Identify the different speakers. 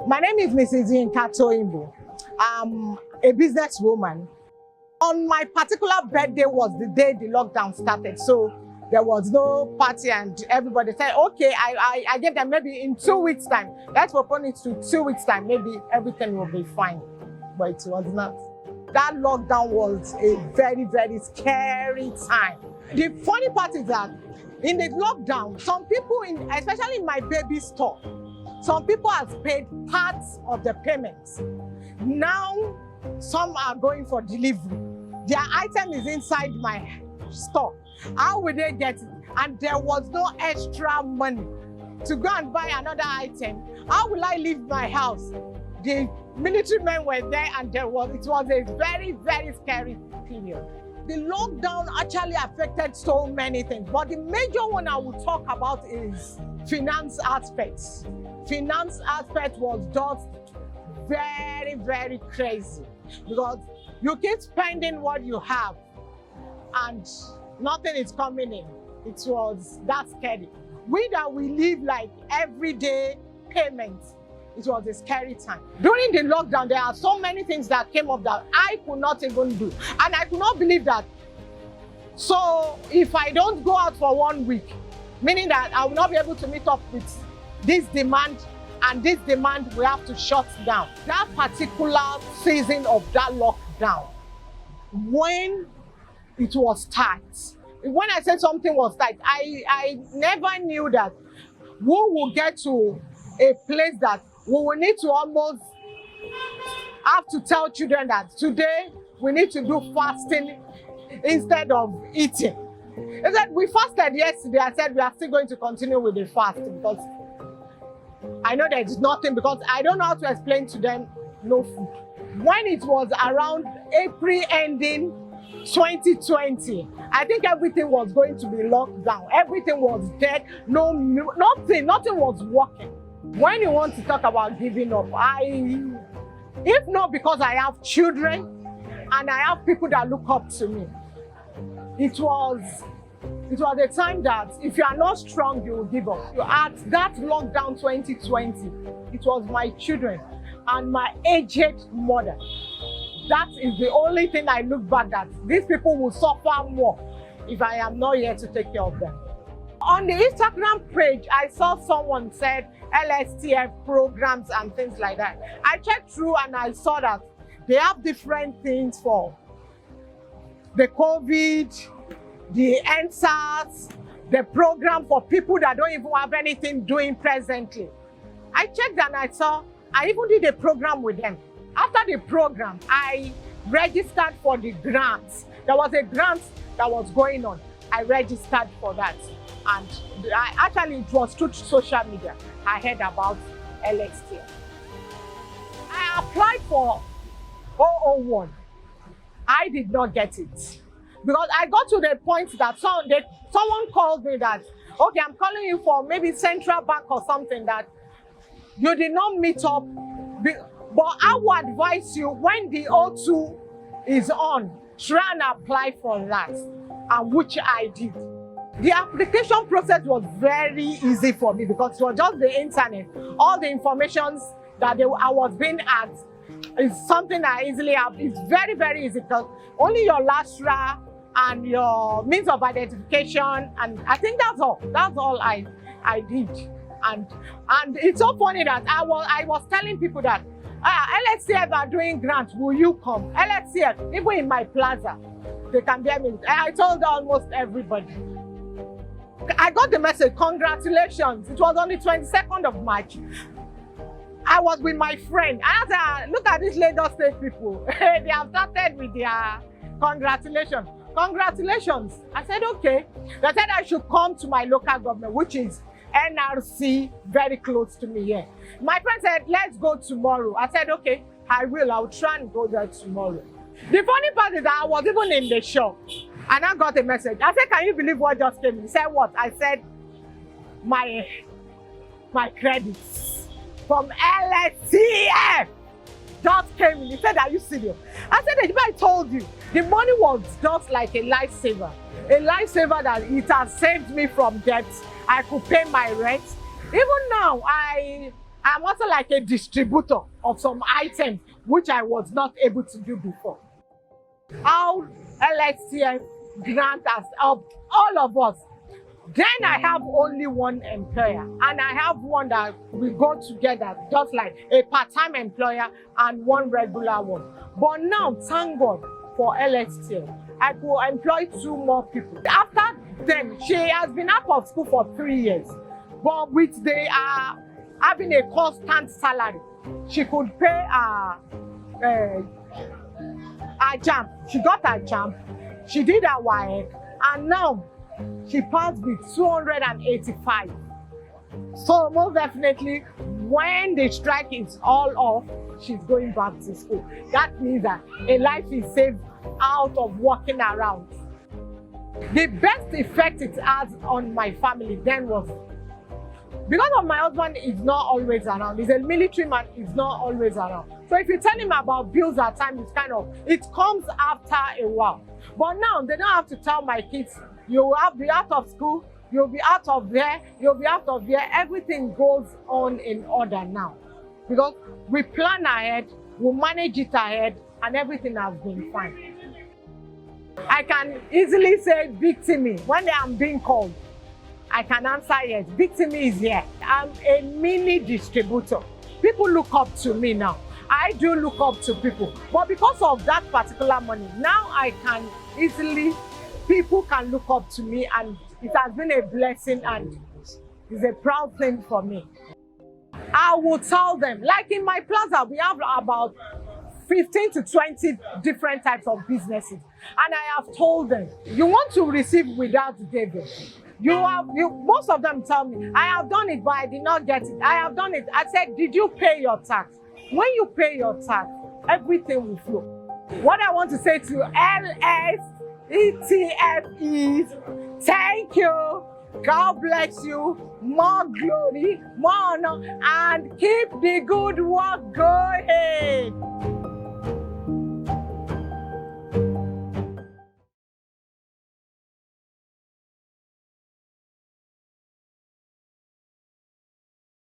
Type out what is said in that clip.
Speaker 1: My name is Mrs. Yinka Toyinbo. I'm a businesswoman. On my particular birthday was the day the lockdown started, so there was no party and everybody said, okay, I get them maybe in 2 weeks' time. Let's propose it to 2 weeks' time, maybe everything will be fine. But it was not. That lockdown was a very, very scary time. The funny part is that in the lockdown, some people, especially in my baby store, some people have paid parts of the payments. Now, some are going for delivery. Their item is inside my store. How will they get it? And there was no extra money to go and buy another item. How will I leave my house? The military men were there and it was a very, very scary period. The lockdown actually affected so many things, but the major one I will talk about is finance aspects. Finance aspect was just very, very crazy because you keep spending what you have and nothing is coming in. It was that scary. We live like everyday payments. It was a scary time. During the lockdown, there are so many things that came up that I could not even do. And I could not believe that. So if I don't go out for 1 week, meaning that I will not be able to meet up with this demand, and this demand we have to shut down. That particular season of that lockdown, when it was tight, when I said something was tight, I never knew that we will get to a place that we will need to almost have to tell children that today we need to do fasting instead of eating. They said we fasted yesterday. I said we are still going to continue with the fast because I know there is nothing, because I don't know how to explain to them no food. When it was around April ending 2020, I think everything was going to be locked down. Everything was dead. Nothing was working. When you want to talk about giving up, if not because I have children and I have people that look up to me, it was a time that if you are not strong, you will give up. At that lockdown 2020, it was my children and my aged mother. That is the only thing I look back at. These people will suffer more if I am not here to take care of them. On the Instagram page, I saw someone said LSTF programs and things like that. I checked through and I saw that they have different things for the COVID, the NSAS, the program for people that don't even have anything doing presently. I checked and I even did a program with them. After the program, I registered for the grants. There was a grant that was going on. I registered for that. And actually, it was through social media I heard about LSTF. I applied for 001. I did not get it. Because I got to the point that someone called me that, okay, I'm calling you for maybe Central Bank or something, that you did not meet up. But I would advise you, when the O2 is on, try and apply for that, and which I did. The application process was very easy for me because it was just the internet. All the information that I was being asked is something I easily have. It's very, very easy because only your LASRA and your means of identification, and I think that's all. That's all I did. And it's so funny that I was telling people that LSTF are doing grants, will you come? LSTF, even in my plaza, they can bear me. I told almost everybody. I got the message, congratulations. It was on the 22nd of March. I was with my friend. I said, look at these Lagos State people. They have started with their congratulations. Congratulations. I said, okay. They said I should come to my local government, which is NRC, very close to me here. My friend said, let's go tomorrow. I said, okay, I will. I'll try and go there tomorrow. The funny part is that I was even in the shop and I got a message. I said, can you believe what just came in? He said, what? I said, my credits from LSTF just came in. He said, are you serious? I said, I told you, the money was just like a lifesaver. A lifesaver that it has saved me from debt. I could pay my rent. Even now, I'm also like a distributor of some items which I was not able to do before. How LSTF grant us help all of us. Then I have only one employer, and I have one that we go together, just like a part-time employer and one regular one. But now, thank God for LSTF, I could employ 2 more people. After then, she has been out of school for 3 years, but with they are having a constant salary, she could pay her JAMB. She got her JAMB, she did her WAEC, and now she passed with 285. So most definitely, when the strike is all off, she's going back to school. That means that a life is saved out of walking around. The best effect it has on my family then was, because of my husband is not always around, he's a military man, he's not always around. So if you tell him about bills at times, it comes after a while. But now they don't have to tell my kids, you will be out of school, you'll be out of there, you'll be out of there. Everything goes on in order now. Because we plan ahead, we manage it ahead, and everything has been fine. I can easily say, "Big Timmy," when I'm being called. I can answer yes. Big Timmy is here. I'm a mini distributor. People look up to me now. I do look up to people. But because of that particular money, now I can easily, people can look up to me, and it has been a blessing and it's a proud thing for me. I will tell them, like in my plaza, we have about 15 to 20 different types of businesses. And I have told them, you want to receive without giving. Most of them tell me, I have done it, but I did not get it. I have done it. I said, did you pay your tax? When you pay your tax, everything will flow. What I want to say to LSETF is, thank you. God bless you. More glory, more honor, and keep the good work going.